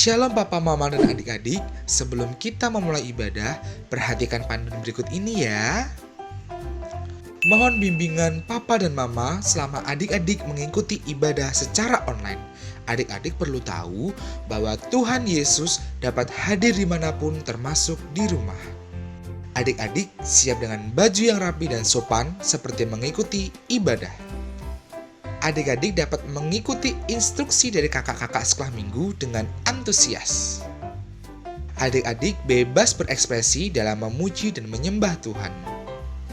Shalom Papa, Mama, dan adik-adik. Sebelum kita memulai ibadah, perhatikan panduan berikut ini ya. Mohon bimbingan Papa dan Mama selama adik-adik mengikuti ibadah secara online. Adik-adik perlu tahu bahwa Tuhan Yesus dapat hadir dimanapun termasuk di rumah. Adik-adik siap dengan baju yang rapi dan sopan seperti mengikuti ibadah. Adik-adik dapat mengikuti instruksi dari kakak-kakak sekolah minggu dengan antusias. Adik-adik bebas berekspresi dalam memuji dan menyembah Tuhan.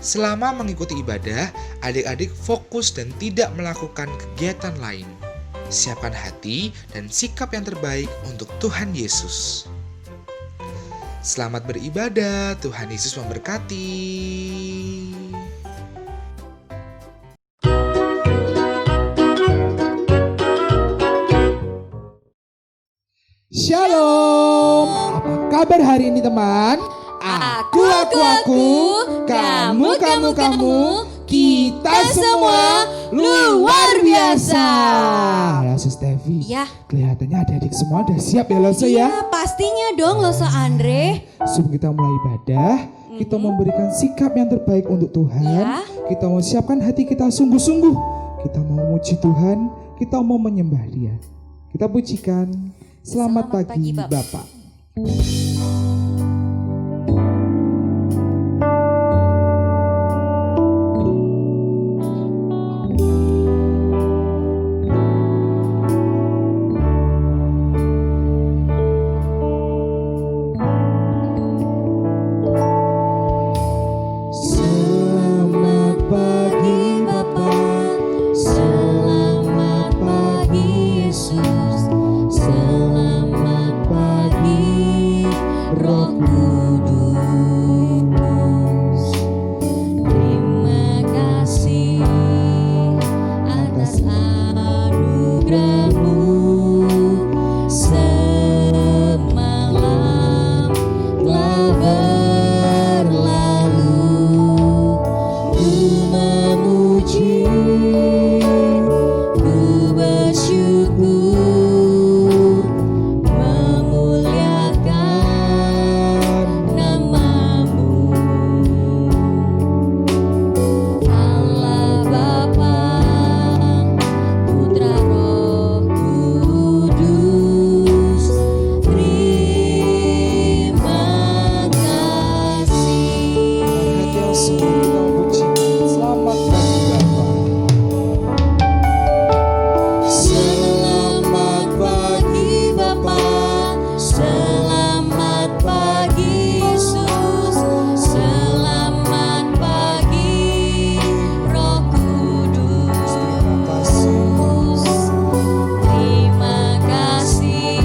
Selama mengikuti ibadah, adik-adik fokus dan tidak melakukan kegiatan lain. Siapkan hati dan sikap yang terbaik untuk Tuhan Yesus. Selamat beribadah, Tuhan Yesus memberkati. Shalom, apa kabar hari ini teman? Aku, kamu, kita semua luar biasa. Halo Sus Tevi, Ya. kelihatannya adik-adik semua udah siap ya Loso ya? Iya, pastinya dong Loso Andre. Sebelum kita mulai ibadah, kita memberikan sikap yang terbaik untuk Tuhan. Ya. Kita mau siapkan hati kita sungguh-sungguh. Kita mau memuji Tuhan, kita mau menyembah Dia. Kita pujikan. Selamat pagi Bapak. Selamat pagi Bapak, selamat pagi Yesus, selamat pagi Roh Kudus. Terima kasih atas anugerah-Mu semalam telah berlalu. Ku memuji, ku bersyukur, memuliakan nama-Mu. Allah Bapa, Putra Roh Kudus, terima kasih. Hati yang sungguh kita memuji. Selamat pagi Bapak. Selamat pagi Yesus, selamat pagi Roh Kudus. Terima kasih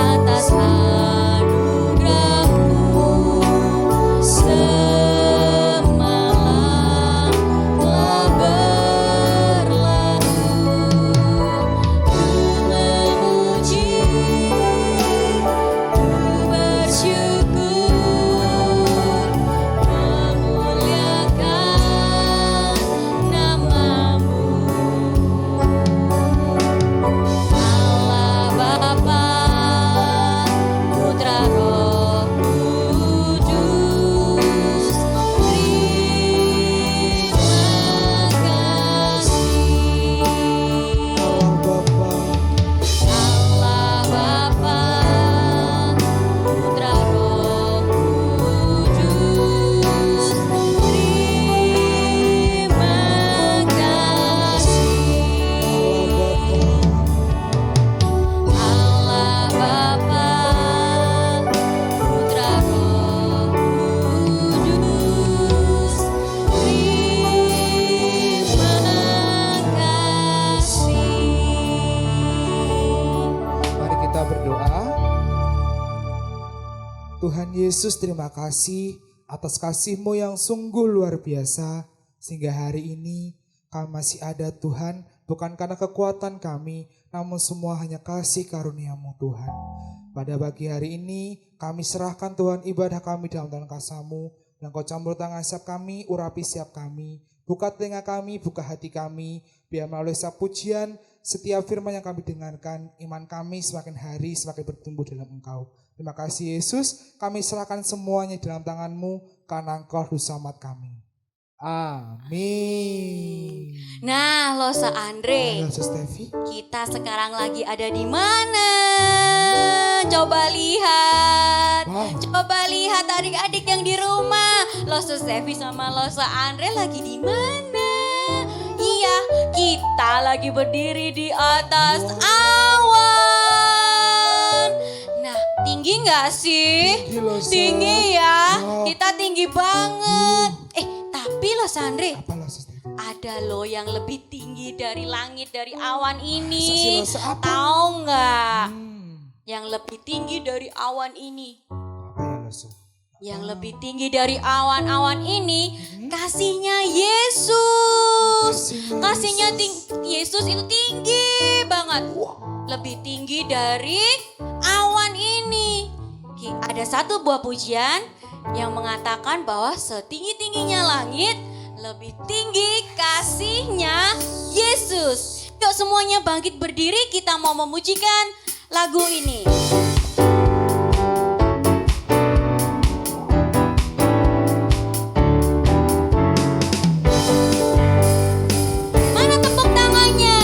atas anugerah-Mu semalam telah berlalu. Ku memuji, ku bersyukur, memuliakan nama-Mu. Allah Bapa, Putra Roh Kudus, terima kasih. Allah Bapa, Putra Roh Kudus, terima kasih. Allah Bapa, Putra Roh Kudus, terima kasih. Mari kita berdoa. Tuhan Yesus, terima kasih atas kasih-Mu yang sungguh luar biasa. Sehingga hari ini kami masih ada Tuhan, bukan karena kekuatan kami, namun semua hanya kasih karunia-Mu Tuhan. Pada pagi hari ini kami serahkan Tuhan ibadah kami dalam tangan kasih-Mu. Yang Kau campur tangan setiap kami, urapi setiap kami. Buka telinga kami, buka hati kami. Biar melalui setiap pujian, setiap firman yang kami dengarkan, iman kami semakin hari semakin bertumbuh dalam Engkau. Terima kasih Yesus, kami serahkan semuanya dalam tangan-Mu, karena Engkau juru selamat kami. Amin. Nah, Losa Andre, Halo, Sus Tevi. kita sekarang lagi ada di mana? Coba lihat. Wow. Coba lihat adik-adik yang di rumah. Losa Stevi sama Losa Andre lagi di mana? Iya, kita lagi berdiri di atas awan. Nah, tinggi nggak sih? Tinggi, Losa. Tinggi ya. Wow. Kita tinggi banget. Tapi Losa Andre, Apa lo, Sus Tevi? ada loh yang lebih tinggi dari langit, dari awan Masa ini. sih, Losa? Apa? Tahu nggak? Hmm, Yang lebih tinggi dari awan ini. apa ya Losa? Yang lebih tinggi dari awan-awan ini, kasihnya Yesus. Kasihnya Yesus itu tinggi banget. Lebih tinggi dari awan ini. Ada satu buah pujian yang mengatakan bahwa setinggi-tingginya langit, lebih tinggi kasihnya Yesus. Yuk semuanya bangkit berdiri, kita mau memujikan lagu ini. Mana tepuk tangannya?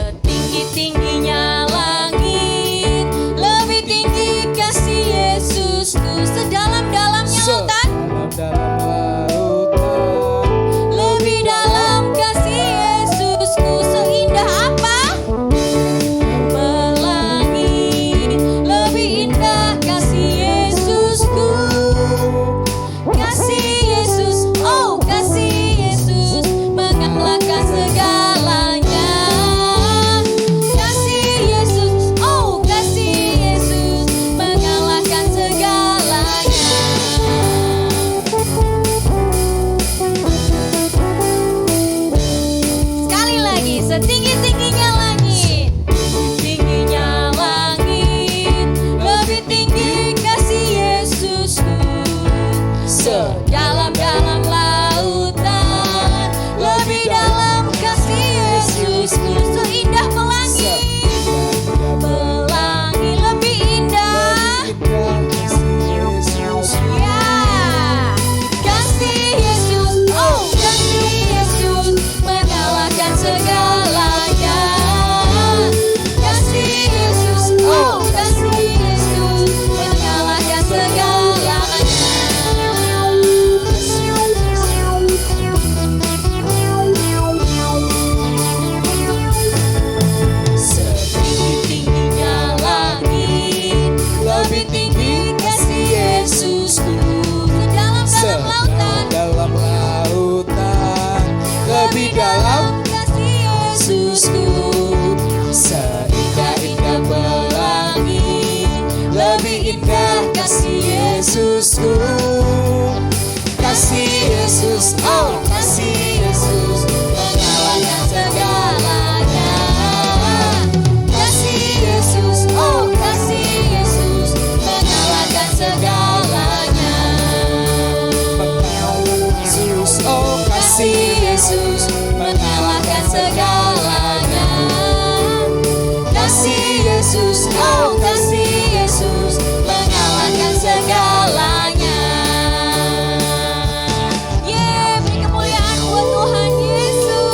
Setinggi-tingginya langit, lebih tinggi kasih Yesusku. Sedalam-dalamnya lautan, Dalam lautan. lebih dalam kasih Yesusku. Seindah apa? Pelangi, lebih indah kasih Yesusku. Kasih Yesus, oh kasih Yesus, mengalahkan segalanya. Kasih Yesus, oh kasih Yesus, mengalahkan segalanya. Sekali lagi, setinggi-tingginya langit, tingginya langit, lebih tinggi kasih Yesusku. Sedalam-dalam lautan, lebih dalam kasih Yesusku. Seindah pelangi, pelangi lebih indah. Ya, kasih Yesus, oh kasih Yesus, mengalahkan segalanya. Kasih Yesus, oh kasih Yesus, mengalahkan segalanya. Setinggi-tingginya langit, lebih tinggi kasih Yesusku. Sedalam-dalam lautan, Dalam lautan. Lebih dalam. kasih Yesusku. Seindah-indah pelangi. Lebih indah kasih Yesusku. Kasih Yesus, oh kasih Yesus, mengalahkan segalanya. Kasih Yesus, oh kasih Yesus, mengalahkan segalanya. Yesus, oh kasih Yesus, mengalahkan segalanya. Kasih Yesus, oh kasih Yesus, mengalahkan segalanya. Yeay, beri kemuliaan buat Tuhan Yesus.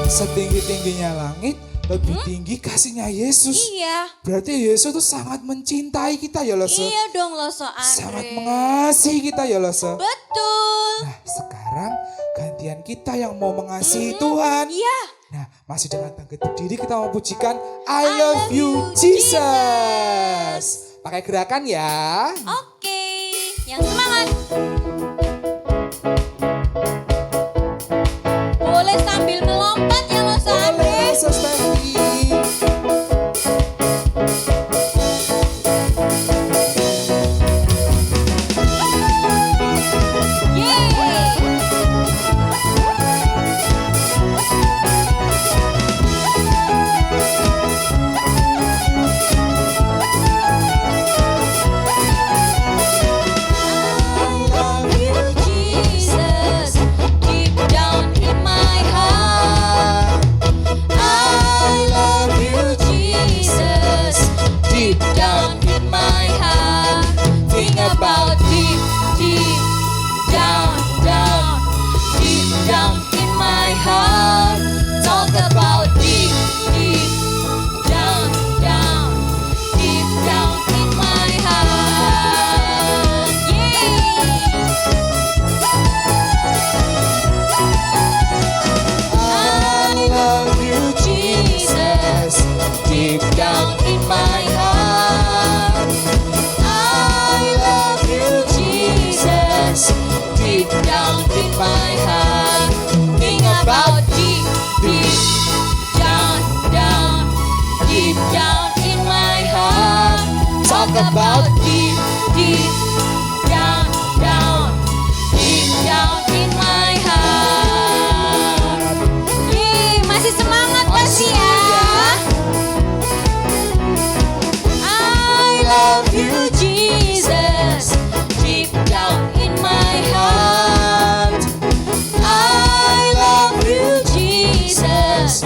Setinggi-tingginya langit, lebih tinggi kasihnya Yesus. Iya, Berarti Yesus itu sangat mencintai kita ya Lose. iya dong Loso Sangat Andre. mengasihi kita ya Lose. Betul. Nah sekarang gantian kita yang mau mengasihi Tuhan. Iya. Nah masih dengan bangkit berdiri kita mau pujikan I love you Jesus. Pakai gerakan ya. Oke, yang semangat. Boleh sambil melompat ya Loso Andre. Boleh Sus Tevi. Yeay. about deep, deep down, down, deep down in my heart. Masih semangat masih ya? I love you Jesus, deep down in my heart. I love you Jesus,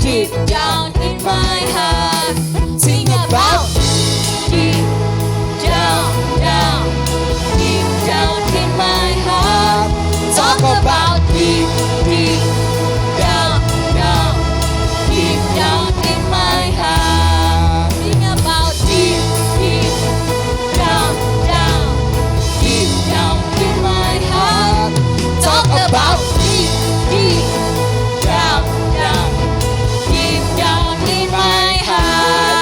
deep down in my heart. Sing about deep down, down, deep down in my heart. Talk about deep, deep down, down, deep down in my heart. Sing about deep, deep down, down, deep down in my heart. Talk about deep, deep down, down, deep down in my heart.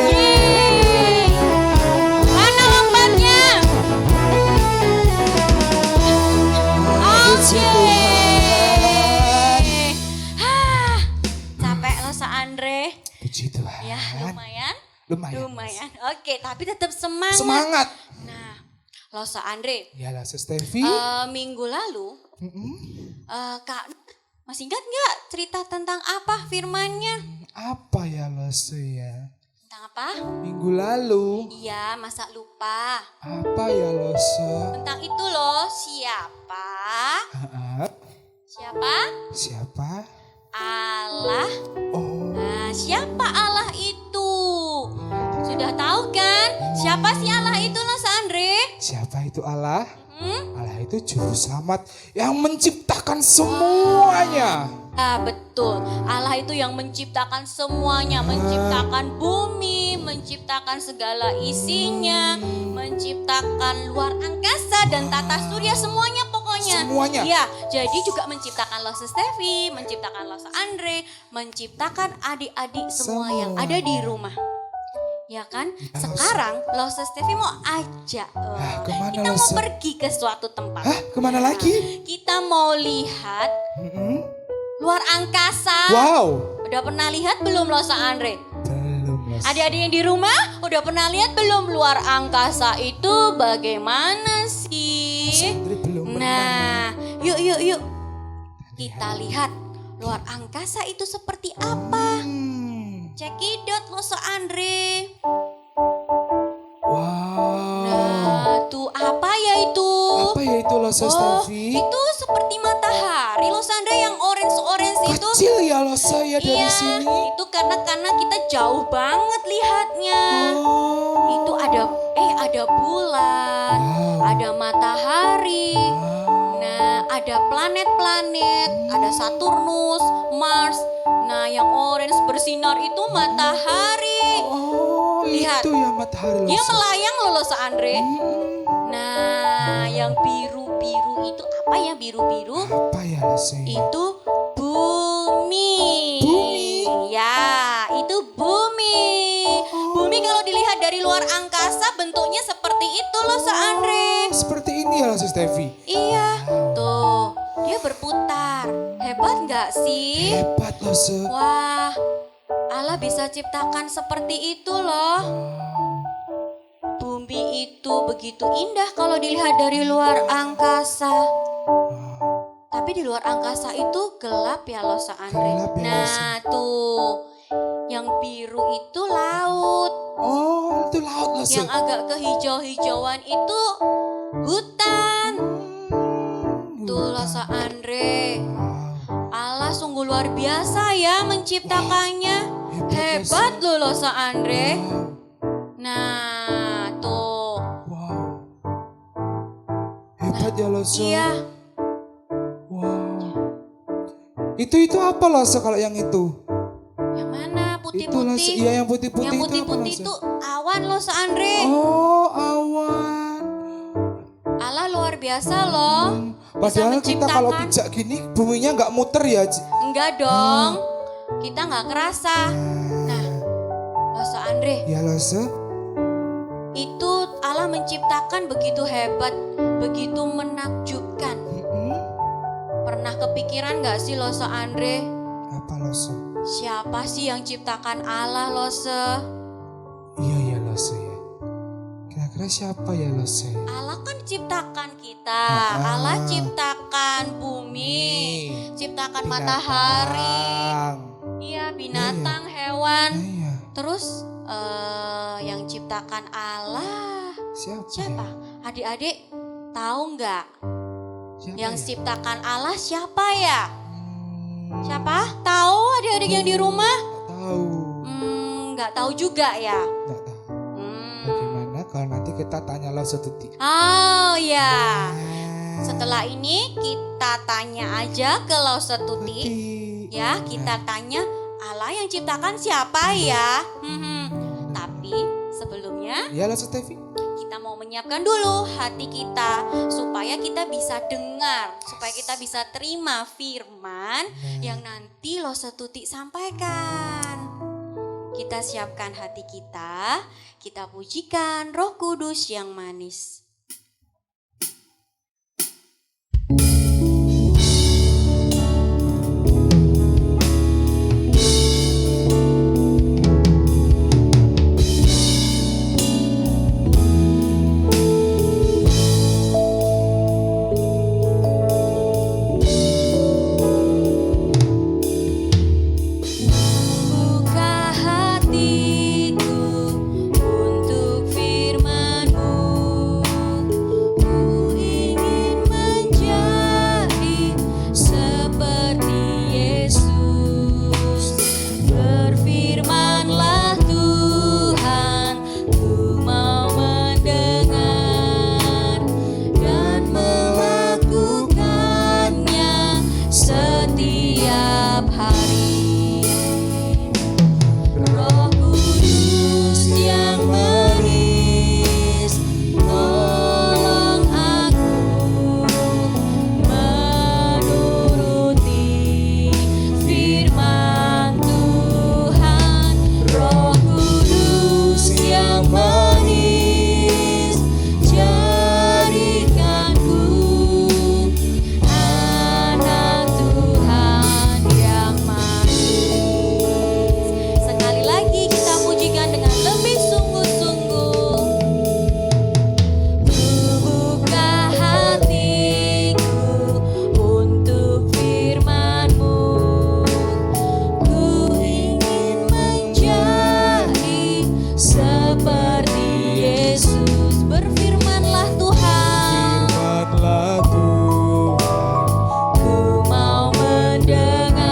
Yeay. Mana lompatnya? Oke. Hah, capek lo Andre. Puji Tuhan. Ya, lumayan. Lumayan. Oke, tapi tetap semangat. Semangat. Nah, lo Andre, Ya lah Stevi. minggu lalu Mm-mm. Kak masih ingat nggak cerita tentang apa firmannya? Apa ya Lose ya? Tentang apa? Minggu lalu. Iya, masa lupa. Apa ya Lose? Tentang itu loh, siapa? Siapa? Siapa? Allah. Oh. Nah, siapa Allah itu? Sudah tahu kan? Siapa sih Allah itu loh, Andre? Siapa itu Allah? Hmm? Allah itu juru selamat yang menciptakan semuanya. Ah, betul. Allah itu yang menciptakan semuanya, menciptakan bumi, menciptakan segala isinya, menciptakan luar angkasa dan tata surya semuanya pokoknya. Semuanya. Iya, jadi juga menciptakan Lose Stevi, menciptakan Lose Andre, menciptakan adik-adik semua yang ada di rumah. Ya kan? Sekarang Lose Stevi mau ajak kemana, kita mau Lose? pergi ke suatu tempat. Hah, kemana lagi? Kita mau lihat Mm-mm. luar angkasa. Wow. Udah pernah lihat belum Lose Andre? Belum Lose. Adik-adik yang di rumah udah pernah lihat belum luar angkasa itu bagaimana sih? Andre belum pernah. Nah, yuk. Kita lihat luar angkasa itu seperti apa. Cekidot Lose Andre. Wow. Nah, tuh apa ya itu? Apa ya itu Lose Oh, Stevi? itu seperti matahari Lose Andre yang orange itu. Kecil ya Lose ya dari Iya, sini. itu karena kita jauh banget lihatnya. Oh. Itu ada bulan, Wow. ada matahari. Nah, ada planet-planet, ada Saturnus, Mars. Nah, yang orange bersinar itu matahari. Oh, Lihat. itu ya matahari Dia Lose. melayang loh Lose Andre. Hmm. Nah, yang biru-biru itu apa ya biru-biru? Apa ya Lose? Itu bumi. Bumi? Ya, itu bumi. Bumi kalau dilihat dari luar angkasa bentuknya seperti itu loh Andre. Seperti ini ya Lose Stevi. Iya, tuh dia berputar. Hebat nggak sih? Hebat Lose. Wah, Allah bisa ciptakan seperti itu loh. Bumi itu begitu indah kalau dilihat dari luar angkasa. Tapi di luar angkasa itu gelap ya Lose Andre. Gelap ya, Nah tuh, yang biru itu laut. Oh, itu laut Lose. Yang agak kehijau-hijauan itu hutan. Tuh Lose Andre. Allah sungguh luar biasa ya menciptakannya. Hebat loh Lose Andre. Nah tuh. Wow. Hebat ya Lose. Iya. Wow. Itu apa Lose kalau yang itu? Yang mana Itu Lose. putih-putih? Iya yang putih-putih Yang itu putih-putih apa itu Lose? awan Lose Andre. Oh, awan. Allah luar biasa loh. Bisa Padahal kita kalau menciptakan. pijak gini buminya nggak muter ya. Enggak dong. Kita nggak kerasa. Nah, Lose Andre, Ya Lose. itu Allah menciptakan begitu hebat, begitu menakjubkan. Pernah kepikiran gak sih Lose Andre? Apa Lose? Siapa sih yang ciptakan Allah Lose? Iya ya Lose ya. Allah siapa ya Lose? Allah kan ciptakan kita, Ah. Allah ciptakan bumi, ciptakan matahari, Binatang. iya binatang, hewan. Iya. Terus yang ciptakan Allah Siapa? siapa? Adik-adik tahu nggak? Siapa Yang ya? ciptakan Allah siapa ya? Siapa? Hmm, Tahu adik-adik yang di rumah? nggak tahu. Nggak tahu juga ya. Nggak tahu. Hmm. Bagaimana kalau nanti kita tanya Lose Tuti? Oh ya. Ah, Setelah ini kita tanya aja ke Lausa Tuti. Ya, kita tanya Allah yang ciptakan siapa ya? Tapi sebelumnya Ya Lose Tevi. kita mau menyiapkan dulu hati kita supaya kita bisa dengar, supaya kita bisa terima firman yang nanti Lausa Tuti sampaikan. Kita siapkan hati kita pujikan Roh Kudus yang manis. Buka hatiku untuk firman-Mu. Ku ingin menjadi seperti Yesus. Berfirmanlah Tuhan, ku mau mendengar dan melakukannya setiap hari. Roh Kudus yang manis, tolong aku menuruti firman Tuhan. Roh Kudus yang manis, jadikanku anak Tuhan yang manis. Sekali lagi kita pujikan dengan lebih sungguh-sungguh. Buka hatiku untuk firman-Mu. Ku ingin menjadi seperti Yesus. Berfirmanlah Tuhan, Firmanlah Tuhan. ku mau mendengar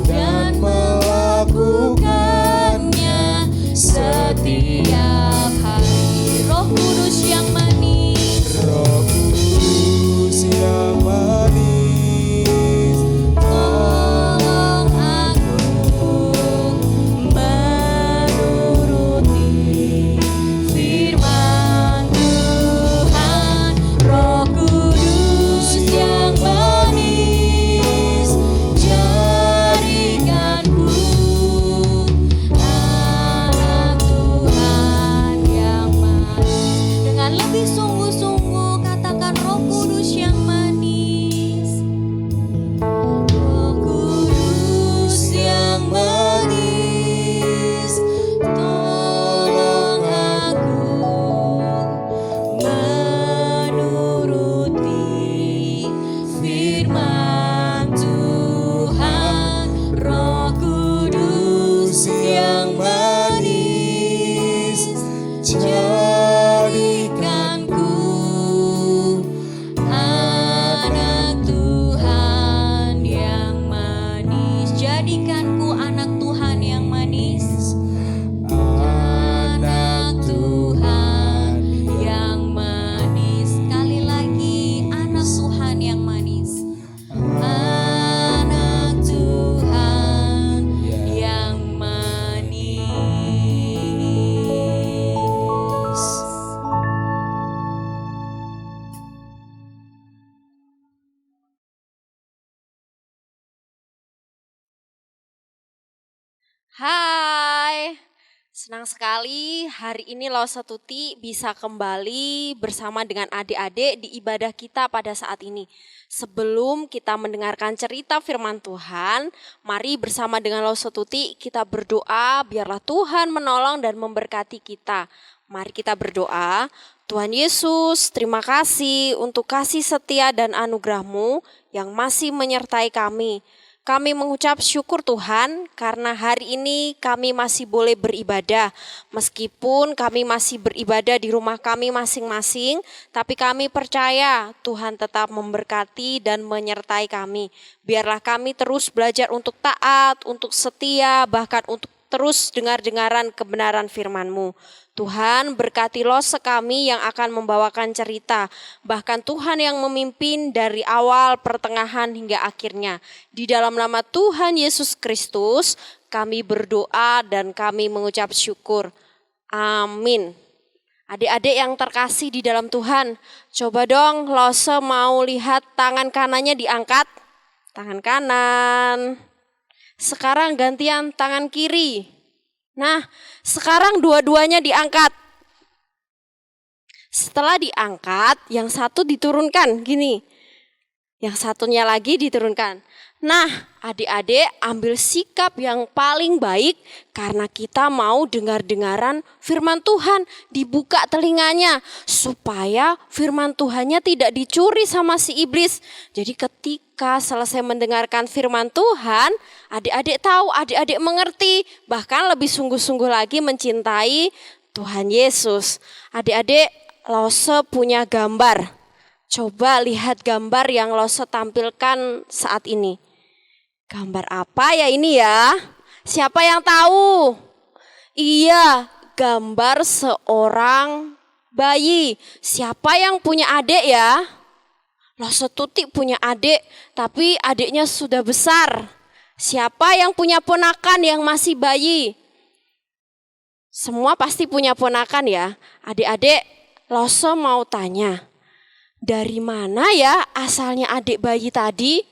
dan melakukannya setiap hari. Roh Kudus yang manis, Roh Kudus yang manis, tolong aku menuruti firman Tuhan. Roh Kudus yang manis, jadikanku anak Tuhan yang manis. Dengan lebih sungguh-sungguh katakan Roh Kudus yang manis. Roh Kudus yang manis, tolong aku menuruti firman Tuhan. Roh Kudus yang manis, jadikanku anak Tuhan yang manis. Jadikanku anak Tuhan yang manis. Anak Tuhan yang manis. Sekali lagi, anak Tuhan yang manis. Anak Tuhan yang manis. Hai, Senang sekali hari ini Lause Tuti bisa kembali bersama dengan adik-adik di ibadah kita pada saat ini. Sebelum kita mendengarkan cerita firman Tuhan, mari bersama dengan Lause Tuti kita berdoa biarlah Tuhan menolong dan memberkati kita. Mari kita berdoa. Tuhan Yesus, terima kasih untuk kasih setia dan anugerah-Mu yang masih menyertai kami. Kami mengucap syukur Tuhan karena hari ini kami masih boleh beribadah. Meskipun kami masih beribadah di rumah kami masing-masing, tapi kami percaya Tuhan tetap memberkati dan menyertai kami. Biarlah kami terus belajar untuk taat, untuk setia, bahkan untuk terus dengar-dengaran kebenaran firman-Mu. Tuhan berkati Lause kami yang akan membawakan cerita. Bahkan Tuhan yang memimpin dari awal, pertengahan hingga akhirnya. Di dalam nama Tuhan Yesus Kristus kami berdoa dan kami mengucap syukur. Amin. Adik-adik yang terkasih di dalam Tuhan, coba dong Lause mau lihat tangan kanannya diangkat. Tangan kanan. Sekarang gantian tangan kiri. Nah, sekarang dua-duanya diangkat. Setelah diangkat, yang satu diturunkan gini. Yang satunya lagi diturunkan. Nah, adik-adik ambil sikap yang paling baik karena kita mau dengar-dengaran firman Tuhan. Dibuka telinganya supaya firman Tuhannya tidak dicuri sama si iblis. Jadi ketika selesai mendengarkan firman Tuhan, adik-adik tahu, adik-adik mengerti. Bahkan lebih sungguh-sungguh lagi mencintai Tuhan Yesus. Adik-adik, Lause punya gambar. Coba lihat gambar yang Lause tampilkan saat ini. Gambar apa ya ini ya? Siapa yang tahu? Iya, gambar seorang bayi. Siapa yang punya adik ya? Lause Tuti punya adik, tapi adiknya sudah besar. Siapa yang punya ponakan yang masih bayi? Semua pasti punya ponakan ya. Adik-adik, Lause mau tanya. Dari mana ya asalnya adik bayi tadi?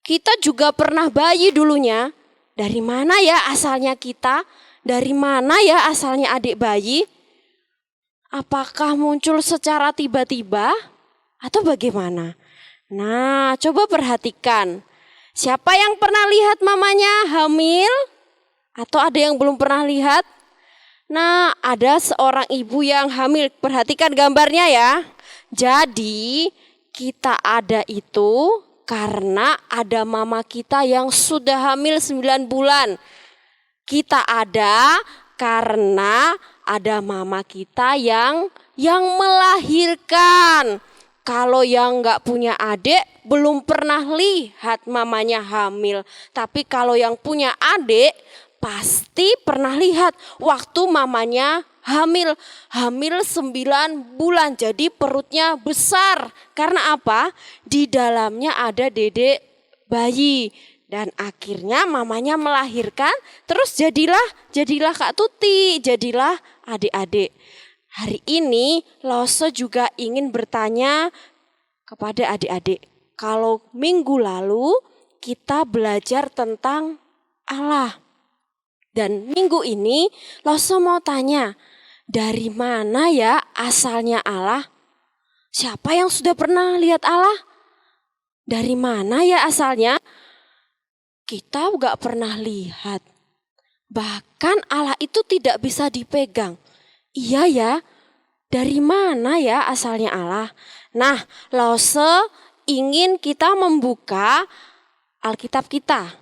Kita juga pernah bayi dulunya. Dari mana ya asalnya kita? Dari mana ya asalnya adik bayi? Apakah muncul secara tiba-tiba atau bagaimana? Nah, coba perhatikan. Siapa yang pernah lihat mamanya hamil? Atau ada yang belum pernah lihat? Nah, ada seorang ibu yang hamil. Perhatikan gambarnya ya. Jadi, kita ada itu karena ada mama kita yang sudah hamil 9 bulan. Kita ada karena ada mama kita yang melahirkan. Kalau yang nggak punya adik belum pernah lihat mamanya hamil. Tapi kalau yang punya adik pasti pernah lihat waktu mamanya hamil 9 bulan. Jadi perutnya besar. Karena apa? Di dalamnya ada dedek bayi. Dan akhirnya mamanya melahirkan. Terus jadilah Kak Tuti. Jadilah adik-adik. Hari ini Lause juga ingin bertanya kepada adik-adik. Kalau minggu lalu kita belajar tentang Allah. Dan minggu ini Lause mau tanya, dari mana ya asalnya Allah? Siapa yang sudah pernah lihat Allah? Dari mana ya asalnya? Kita gak pernah lihat. Bahkan Allah itu tidak bisa dipegang. Iya ya, dari mana ya asalnya Allah? Nah, Lause ingin kita membuka Alkitab kita.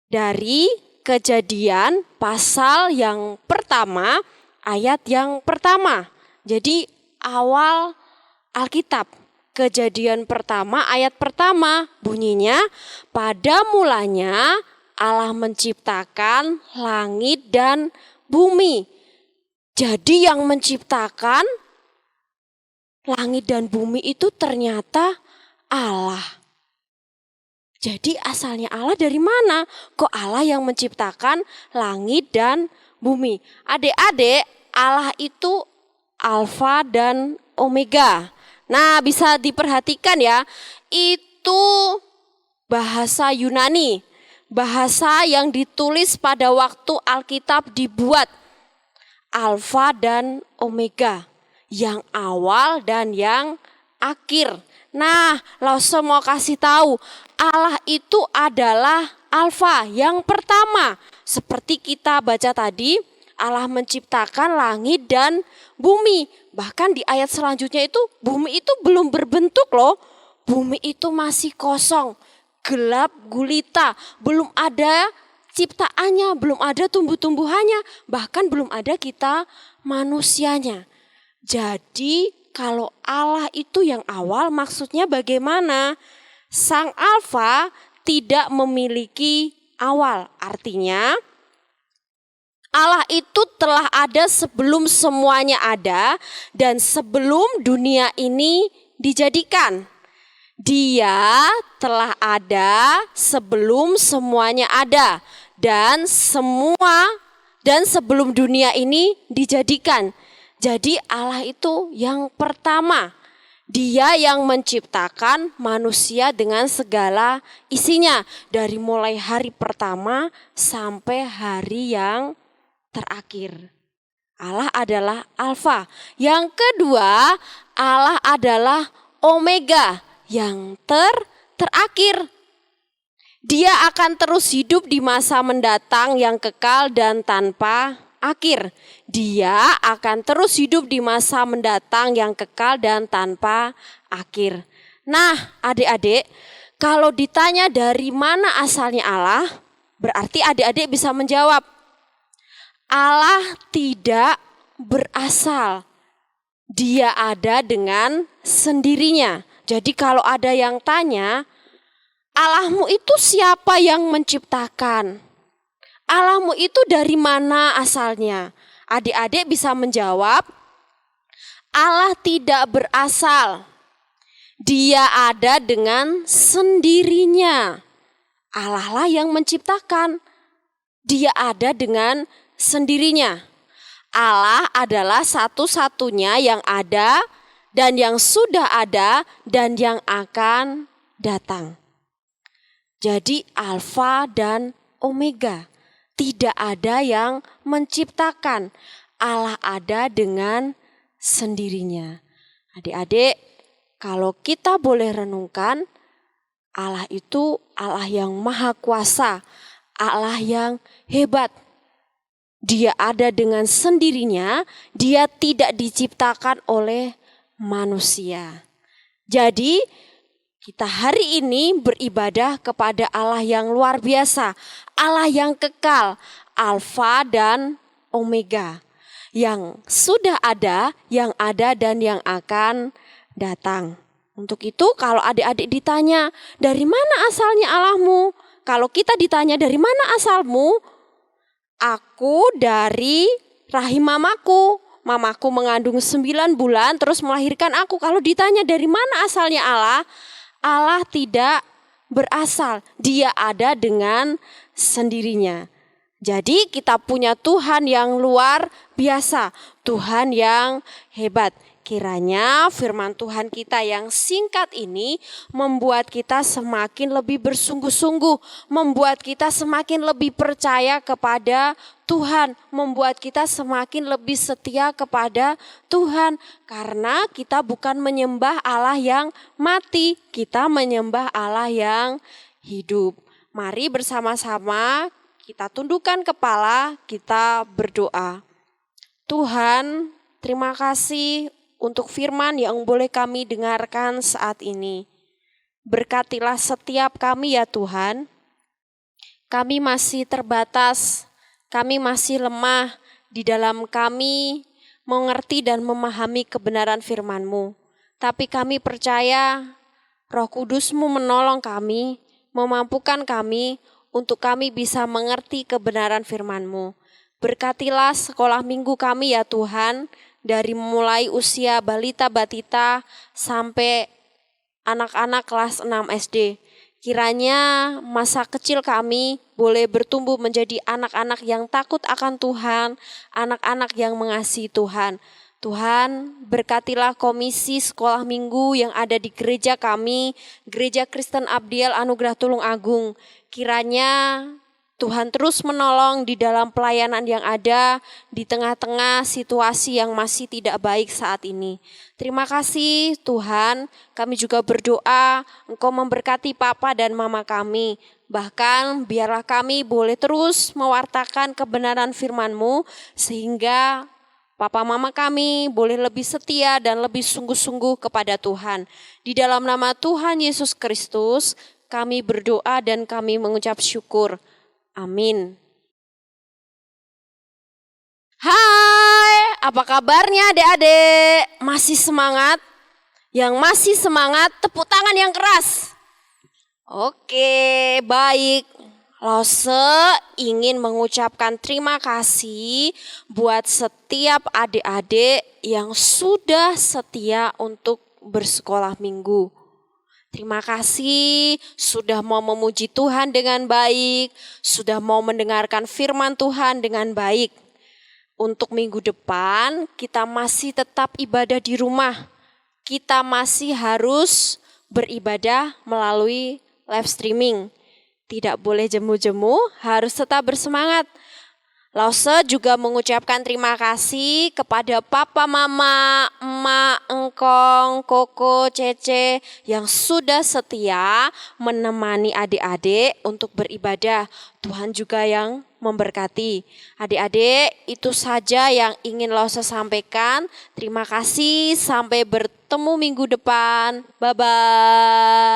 Dari Kejadian pasal yang pertama, ayat yang pertama. Jadi awal Alkitab, Kejadian pertama ayat pertama bunyinya, pada mulanya Allah menciptakan langit dan bumi. Jadi yang menciptakan langit dan bumi itu ternyata Allah. Jadi asalnya Allah dari mana? Kok Allah yang menciptakan langit dan bumi? Adik-adik, Allah itu Alfa dan Omega. Nah, bisa diperhatikan ya. Itu bahasa Yunani. bahasa yang ditulis pada waktu Alkitab dibuat. Alfa dan Omega, yang awal dan yang akhir. Nah, Lause mau kasih tahu, Allah itu adalah Alfa, yang pertama. Seperti kita baca tadi, Allah menciptakan langit dan bumi. Bahkan di ayat selanjutnya itu, bumi itu belum berbentuk loh. Bumi itu masih kosong, gelap gulita, belum ada ciptaannya, belum ada tumbuh-tumbuhannya, bahkan belum ada kita manusianya. Jadi kalau Allah itu yang awal, maksudnya bagaimana? Sang Alfa tidak memiliki awal. Artinya Allah itu telah ada sebelum semuanya ada dan sebelum dunia ini dijadikan. Dia telah ada sebelum semuanya ada dan sebelum dunia ini dijadikan. Jadi Allah itu yang pertama. Dia yang menciptakan manusia dengan segala isinya. Dari mulai hari pertama sampai hari yang terakhir. Allah adalah Alfa. Yang kedua, Allah adalah Omega, yang terakhir. Dia akan terus hidup di masa mendatang yang kekal dan tanpa akhir. Dia akan terus hidup di masa mendatang yang kekal dan tanpa akhir. Nah, adik-adik, kalau ditanya dari mana asalnya Allah, berarti adik-adik bisa menjawab, Allah tidak berasal. Dia ada dengan sendirinya. Jadi kalau ada yang tanya, Allahmu itu siapa yang menciptakan? Allahmu itu dari mana asalnya? Adik-adik bisa menjawab, Allah tidak berasal. Dia ada dengan sendirinya. Allah lah yang menciptakan. Dia ada dengan sendirinya. Allah adalah satu-satunya yang ada dan yang sudah ada dan yang akan datang. Jadi Alfa dan Omega. Tidak ada yang menciptakan. Allah ada dengan sendirinya. Adik-adik, kalau kita boleh renungkan, Allah itu Allah yang maha kuasa, Allah yang hebat. Dia ada dengan sendirinya, dia tidak diciptakan oleh manusia. Jadi kita hari ini beribadah kepada Allah yang luar biasa, Allah yang kekal, Alfa dan Omega, yang sudah ada, yang ada dan yang akan datang. Untuk itu kalau adik-adik ditanya, dari mana asalnya Allahmu? Kalau kita ditanya dari mana asalmu? Aku dari rahim mamaku. Mamaku mengandung 9 bulan terus melahirkan aku. Kalau ditanya dari mana asalnya Allah? Allah tidak berasal. Dia ada dengan sendirinya. Jadi kita punya Tuhan yang luar biasa. Tuhan yang hebat. Kiranya firman Tuhan kita yang singkat ini membuat kita semakin lebih bersungguh-sungguh, membuat kita semakin lebih percaya kepada Tuhan, membuat kita semakin lebih setia kepada Tuhan. Karena kita bukan menyembah Allah yang mati, kita menyembah Allah yang hidup. Mari bersama-sama kita tundukkan kepala, kita berdoa. Tuhan, terima kasih untuk firman yang boleh kami dengarkan saat ini. Berkatilah setiap kami ya Tuhan. Kami masih terbatas, kami masih lemah di dalam kami mengerti dan memahami kebenaran firman-Mu. Tapi kami percaya Roh Kudus-Mu menolong kami, memampukan kami untuk kami bisa mengerti kebenaran firman-Mu. Berkatilah sekolah minggu kami ya Tuhan, dari mulai usia balita batita sampai anak-anak kelas 6 SD. Kiranya masa kecil kami boleh bertumbuh menjadi anak-anak yang takut akan Tuhan, anak-anak yang mengasihi Tuhan. Tuhan, berkatilah komisi sekolah minggu yang ada di gereja kami, Gereja Kristen Abdiel Anugerah Tulung Agung. Kiranya Tuhan terus menolong di dalam pelayanan yang ada di tengah-tengah situasi yang masih tidak baik saat ini. Terima kasih Tuhan, kami juga berdoa Engkau memberkati Papa dan Mama kami. Bahkan biarlah kami boleh terus mewartakan kebenaran firman-Mu sehingga Papa Mama kami boleh lebih setia dan lebih sungguh-sungguh kepada Tuhan. Di dalam nama Tuhan Yesus Kristus kami berdoa dan kami mengucap syukur. Amin. Hai, apa kabarnya adik-adik? Masih semangat? Yang masih semangat, tepuk tangan yang keras. Oke, baik. Lose ingin mengucapkan terima kasih buat setiap adik-adik yang sudah setia untuk bersekolah minggu. Terima kasih sudah mau memuji Tuhan dengan baik, sudah mau mendengarkan firman Tuhan dengan baik. Untuk minggu depan kita masih tetap ibadah di rumah. Kita masih harus beribadah melalui live streaming. Tidak boleh jemu-jemu, harus tetap bersemangat. Lause juga mengucapkan terima kasih kepada Papa, Mama, Emak, Engkong, Koko, Cece yang sudah setia menemani adik-adik untuk beribadah. Tuhan juga yang memberkati. Adik-adik, itu saja yang ingin Lause sampaikan. Terima kasih, sampai bertemu minggu depan. Bye-bye.